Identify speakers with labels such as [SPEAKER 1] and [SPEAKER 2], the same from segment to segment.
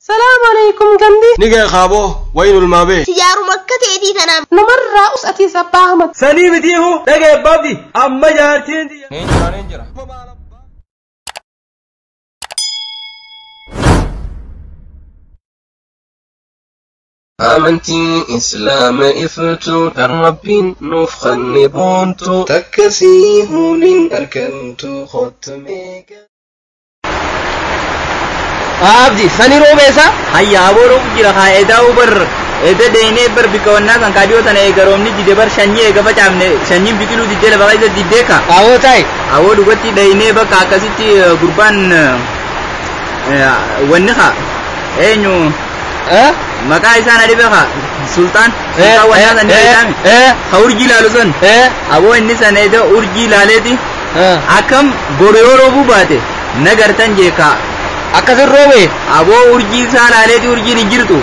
[SPEAKER 1] السلام عليكم جندي
[SPEAKER 2] نيجي خابو وين المابي
[SPEAKER 3] سيار مكة تيدي تنام
[SPEAKER 1] نمر أسأتي سبا أحمد
[SPEAKER 4] سليم ديهو نيجي بابدي أما جارتين دي
[SPEAKER 2] نينجرا
[SPEAKER 5] آمنتي إسلام إفتو الربين نفخن بونتو تكسيهون أركنتو ختميك
[SPEAKER 4] abdi sani robeesa hayya aboro jira ka eda ubar eda deene bar bikawna kan kadiyo tan e garomni dide bar shanye e gaba tamne shanyin bikilu dide la baga dide ka awo tai awo dugati deene ba ka kasiti gurban wanni kha enyu maka isana dibe kha sultan ka wanna tan deetami urji lalusan awo inni sanede urji laleti akam bororo bubate nagartan je ka akasir robe abo urji salale di urji ni jirtu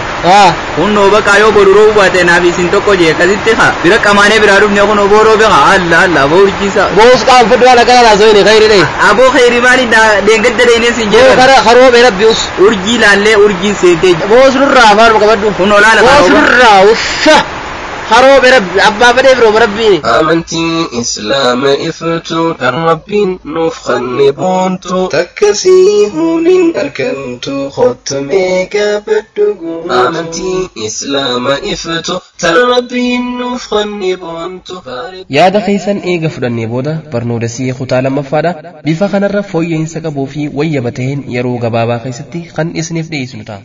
[SPEAKER 4] hunno ba kayo boruro bate na bi sin tokko je kasitte ha bira kamane birarum ne kono boro be ha Allah Allah bo urji sa bos ka fadwa la kala zo ni khairi dai abo khairi bani da de gadda dai ne sin je kara kharo be rabbi us urji lalle urji sete bos rura far ka baddu hunno la la bos rura usha خرو برب أبا بدي بربي
[SPEAKER 5] آمنتي إسلام إفتو الربين نفخن بونتو تكسيهون أركنتو ختميك بدقو آمنتي إسلام إفتو الربين نفخن بونتو
[SPEAKER 6] يا دخيسن إيغا فرني بودا برنودسي خطالا مفادا بفخن الرفوي ينسك بوفي ويبتهن يرو غبابا خيستي خن إسنف دي سنتا